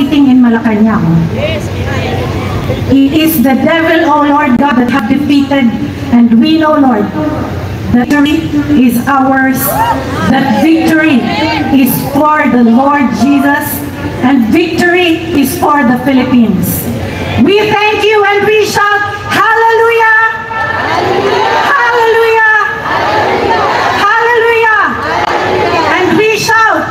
sitting in Malacanang. It is the devil, O Lord God, that have defeated, and we know, Lord, that victory is ours, that victory is for the Lord Jesus, and victory is for the Philippines. We thank you and we shout, Hallelujah! Hallelujah! Hallelujah! And we shout,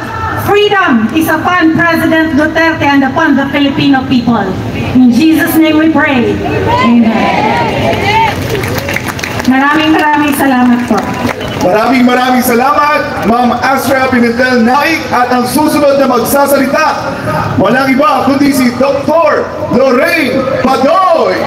freedom is upon President Duterte and upon the Filipino people. In Jesus' name we pray. Amen. Maraming salamat po. Maraming salamat, Ma'am Astra Pimentel Naik, at ang susunod na magsasalita, walang iba kundi si Dr. Lorraine Badoy.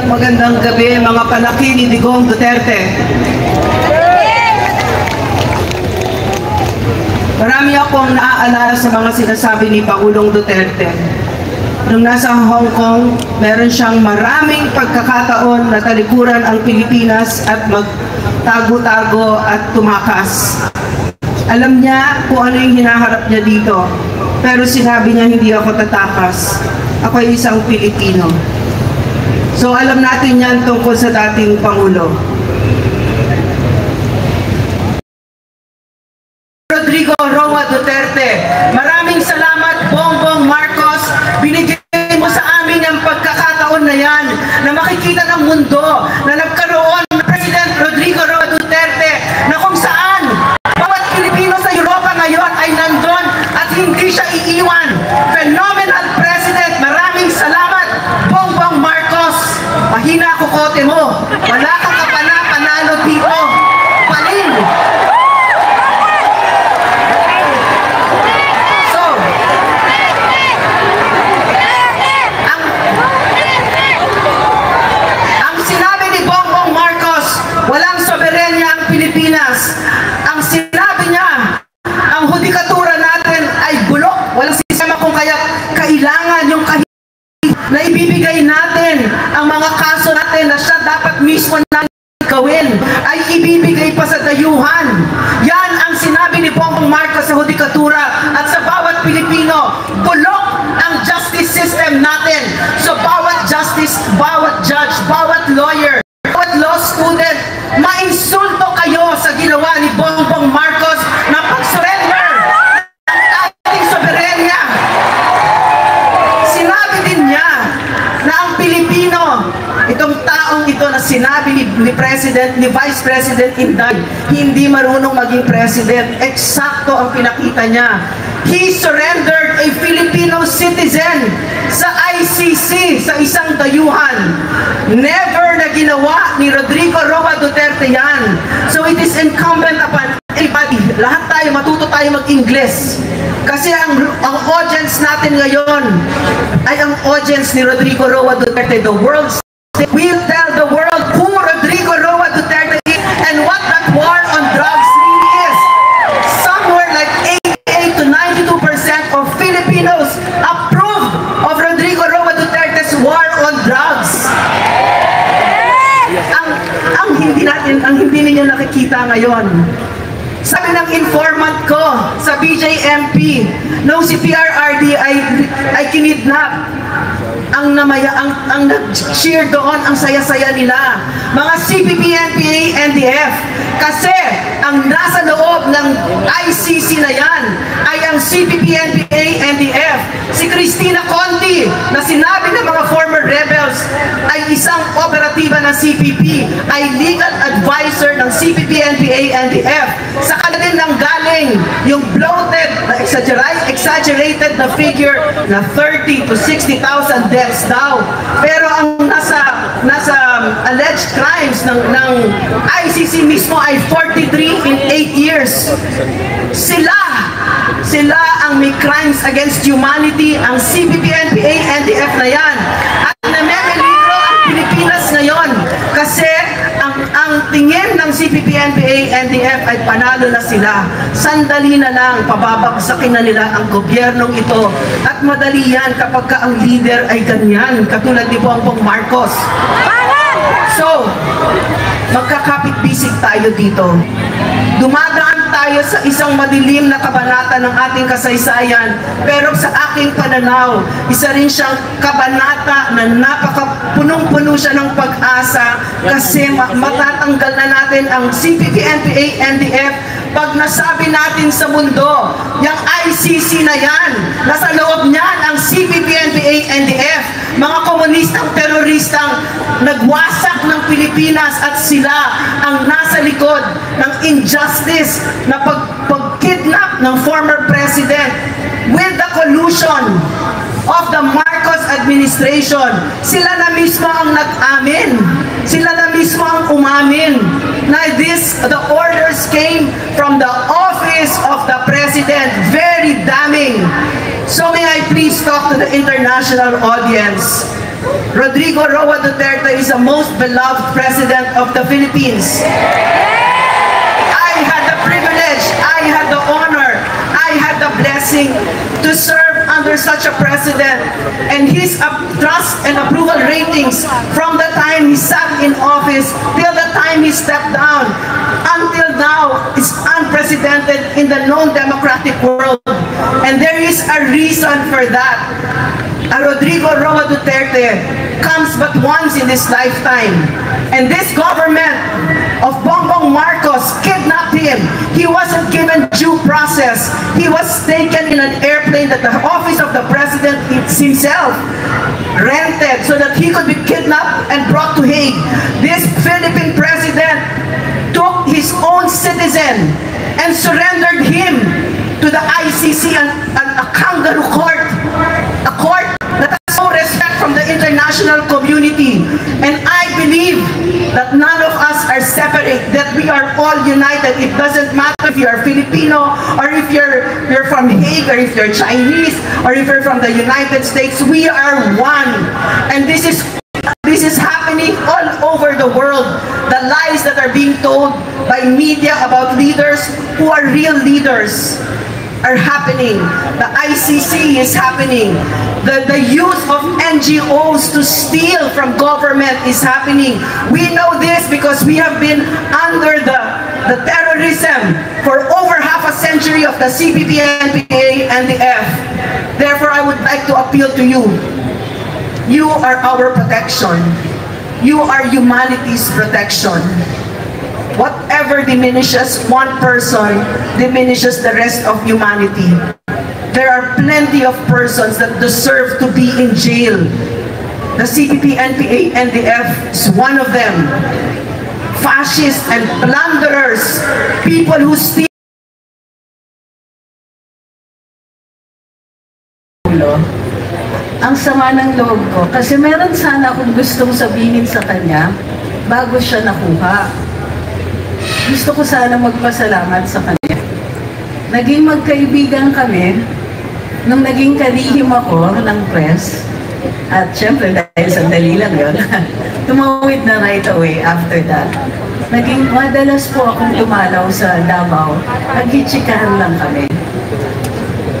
Magandang gabi mga panaki ni Digong Duterte. Marami akong naaalala sa mga sinasabi ni Pangulong Duterte. Nung nasa Hong Kong, meron siyang maraming pagkakataon na talikuran ang Pilipinas at magtago-tago at tumakas. Alam niya kung ano yung hinaharap niya dito, pero sinabi niya hindi ako tatakas. Ako ay isang Pilipino. So alam natin yan tungkol sa dating Pangulo. Rodrigo Roa Duterte, maraming salamat Bongbong Marcos, binigay mo sa amin ang pagkakataon na yan na makikita ng mundo na nagkaroon ng President Rodrigo Roa Duterte na kung saan bawat Pilipino sa Europa ngayon ay nandun at hindi siya iiwan. Phenomenal President, maraming salamat Bongbong Marcos. Mahina kukote mo, wala kang panalo dito, palin. Ang sinabi niya, ang hudikatura natin ay bulok, walang sistema, kung kaya kailangan yung na ibibigay natin ang mga kaso natin na siya dapat mismo natin gawin ay ibibigay pa sa dayuhan. Yan ang sinabi ni Bongbong Marcos sa hudikatura, at sa bawat Pilipino, bulok ang justice system natin. So bawat justice, bawat judge, bawat lawyer, bawat law student, mainsulto kayo sa ginawa ni Bongbong Marcos na pag-surrender ng ating soberenya. Sinabi din niya na ang Pilipino, itong taong ito na sinabi ni President, ni Vice President Inday, hindi marunong maging President. Eksakto ang pinakita niya. He surrendered a Filipino citizen sa ICC, sa isang dayuhan. Never na ginawa ni Rodrigo Roa Duterte yan. So it is incumbent upon everybody, lahat tayo, matuto tayo mag-Ingles. Kasi ang audience natin ngayon ay ang audience ni Rodrigo Roa Duterte. The world will tell the world who Rodrigo Roa Duterte is and what that war on drugs really is. Somewhere like 88 to 92% of Filipinos approve of Rodrigo Roa Duterte's war on drugs. Ang hindi ninyo nakikita ngayon, sabi ng informant ko sa BJMP, nung si PRRD ay kinidnap, ang nag-cheer doon, ang saya-saya nila, mga CPP, NPA, NDF, kasi ang nasa loob ng ICC na yan ay ang CPP, NPA, NDF. Si Cristina Conti, na sinabi ng mga former rebels ay isang operatiba ng CPP, ay legal advisor ng CPP, NPA, NDF. Sa kanila din nanggaling yung bloated, exaggerated na figure na 30 to 60,000 deaths daw. Pero ang nasa alleged crimes ng ICC mismo ay 43 in 8 years. Sila ang may crimes against humanity, ang CPP, NPA, NDF na yan. At namemelibro ang Pilipinas ngayon kasi ang tingin ng CPP, CPP-NPA, NDF ay panalo na sila. Sandali na lang, pababagsakin na nila ang gobyernong ito. At madali yan kapag ka ang leader ay ganyan, katulad ni Bongbong Marcos. So, magkakapit-bisig tayo dito. Dumadaan tayo sa isang madilim na kabanata ng ating kasaysayan, pero sa aking pananaw, isa rin siyang kabanata na punong-puno siya ng pag-asa kasi matatanggal na natin ang CPP-NPA, NDF pag nasabi natin sa mundo, yung ICC na yan, nasa loob niyan ang CPP-NPA, NDF, mga komunistang teroristang nagwasak ng Pilipinas at sila ang nasa likod ng injustice na pag-kidnap ng former president with the collusion of the Marcos administration. Sila na mismo ang nag-amin. Sila na mismo ang umamin na the orders came from the office of the president. Very damning. So may I please talk to the international audience. Rodrigo Roa Duterte is the most beloved president of the Philippines. I had the privilege, I had the honor, I had the blessing to serve under such a president, and his trust and approval ratings from the time he sat in office till the time he stepped down until now is unprecedented in the known democratic world, and there is a reason for that. Rodrigo Roa Duterte comes but once in his lifetime, and this government of Bongbong Marcos kidnapped him. He wasn't given due process. He was taken in an airplane that the office of the president himself rented so that he could be kidnapped and brought to Hague. This Philippine president took his own citizen and surrendered him to the ICC, a kangaroo court, a court that has no respect from the international community. And I believe that none of us are separate, that we are all united. It doesn't matter if you are Filipino, or if you're from Hague, or if you're Chinese, or if you're from the United States. We are one. And this is happening all over the world. The lies that are being told by media about leaders who are real leaders are happening. The ICC is happening. The use of NGOs to steal from government is happening. We know this because we have been under the terrorism for over half a century of the CPP, NPA, and the F. Therefore, I would like to appeal to you. You are our protection. You are humanity's protection. Whatever diminishes one person diminishes the rest of humanity. There are plenty of persons that deserve to be in jail. The CPP, NPA, NDF is one of them. Fascists and plunderers, people who steal. Ang sama ng loob ko kasi meron sana akong gustong sabihin sa kanya bago siya nakuha. Gusto ko sana magpasalamat sa kanya. Naging magkaibigan kami nung naging kalihim ako ng press. At syempre dahil sandali lang yun, tumawid na right away after that. Naging madalas po akong dumalaw sa Davao. Nagkitsikahan lang kami.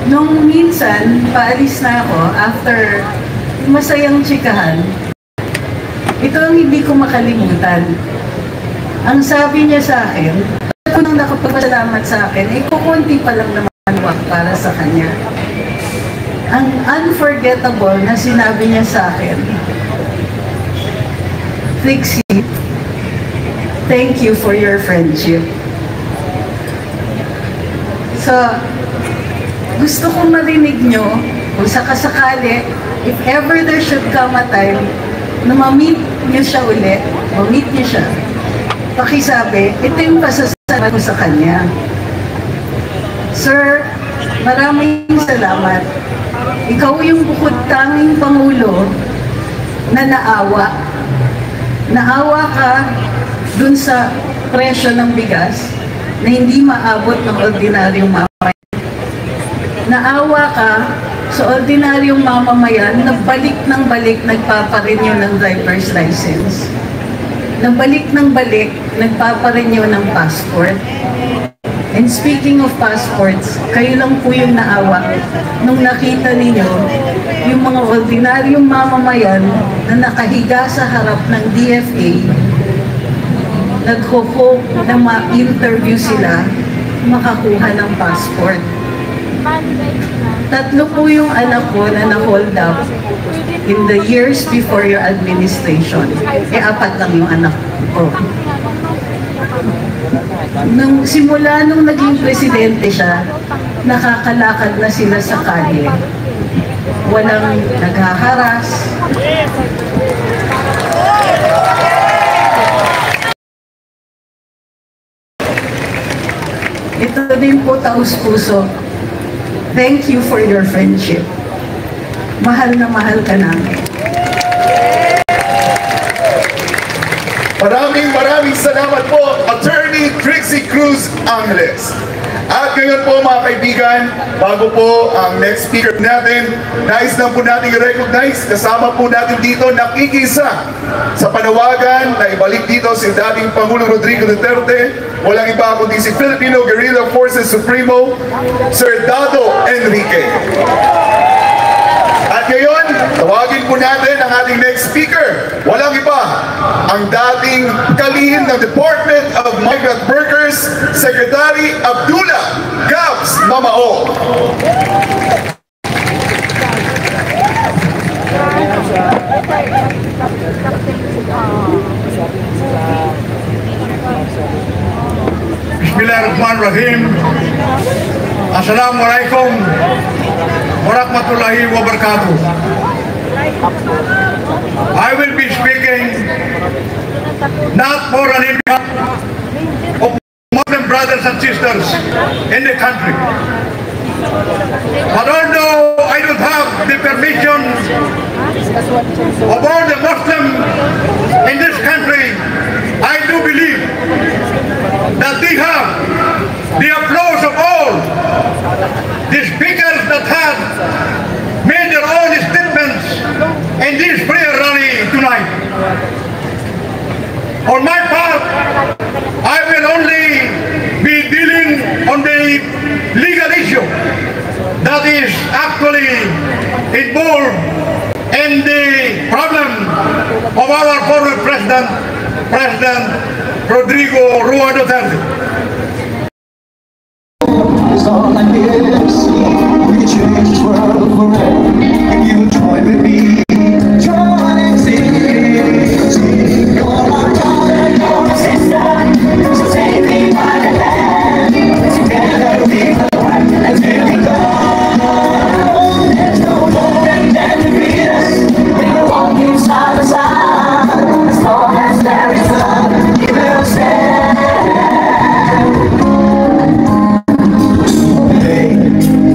Nung minsan, paalis na ako after masayang tsikahan, ito ang hindi ko makalimutan. Ang sabi niya sa akin, kung nang nakapagpasalamat sa akin, kukunti pa lang naman para sa kanya. Ang unforgettable na sinabi niya sa akin, Trixie, thank you for your friendship. So, gusto kong marinig nyo, kung sakasakali, if ever there should come a time na ma-meet nyo siya ulit, ma-meet nyo siya, pakisabi, ito yung pasasalamat ko sa kanya. Sir, maraming salamat. Ikaw yung bukod tanging Pangulo na naawa. Naawa ka dun sa presyo ng bigas na hindi maabot ng ordinaryong mamamayan. Naawa ka sa ordinaryong mamamayan na balik ng balik nagpaparenew ng driver's license. na balik ng balik, nagpaparenew ng passport. And speaking of passports, kayo lang po yung naawa nung nakita ninyo yung mga ordinaryong mamamayan na nakahiga sa harap ng DFA, nagho-hope na ma-interview sila, makakuha ng passport. 3 po yung anak ko na na-hold up in the years before your administration. 4 lang yung anak ko. Simula nung naging presidente siya, nakakalakad na sila sa kalye. Walang naghaharas. Ito din po, taus-puso. Thank you for your friendship. Mahal na mahal ka namin. Maraming salamat po, Attorney Trixie Cruz Angeles. At ngayon po mga kaibigan, bago po ang next speaker natin, nais lang po natin i-recognize, kasama po natin dito, nakikisa sa panawagan na ibalik dito si dating Pangulong Rodrigo Duterte, walang iba kundi si Filipino Guerrilla Forces Supremo, Sir Dado Enrique. At ngayon, tawagin po natin ang ating next speaker. Walang iba, ang dating kalihim ng Department of Migrant Workers, Secretary Abdullah Gabs Mamao. Bismillahirrahmanirrahim. Assalamualaikum warahmatullahi wabarakatuh. I will be speaking not for an impact of Muslim brothers and sisters in the country. But although I don't have the permission of all the Muslims in this country, I do believe that they have the applause of all the speakers that have made their own statements in this prayer rally tonight. On my part, I will only be dealing on the legal issue that is actually involved in the problem of our former President Rodrigo Roa Duterte. It's all I can see. We can change this world forever. If you join with me, join and sing. Sing, you're my brother, you're my sister. So take me by the hand. Together we go until we go. There's no moment that can beat us. We're walking side by side. As long as there is love, we will stand.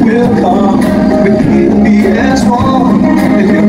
We'll come with you, be as strong. If you're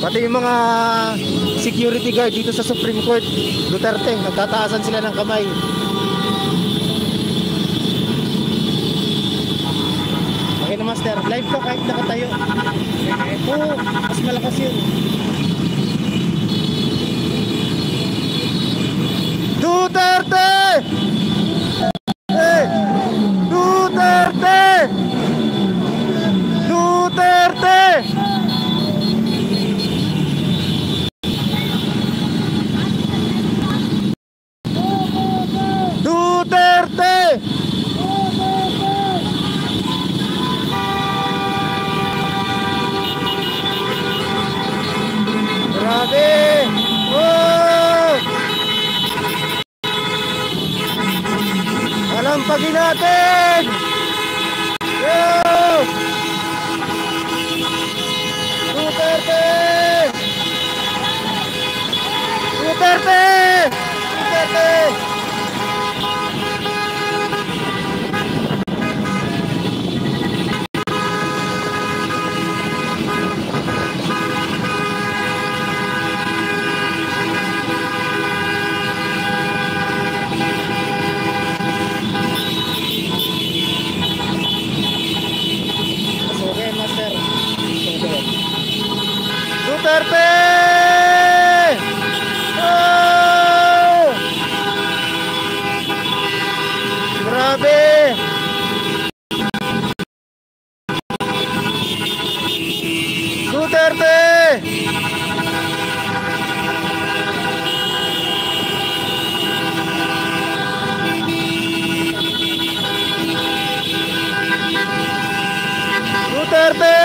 Pati yung mga security guard dito sa Supreme Court Duterte, nagtataasan sila ng kamay. Okay na master, live ko kahit nakatayo. Oo, mas malakas yun. Duterte! Hey! Duterte! Duterte! Duterte! Grabe! Oh! Alampagin natin! Yo! Duterte! Duterte! Duterte! Duterte! Oh! Grabe! Duterte! Duterte!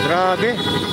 Grabe.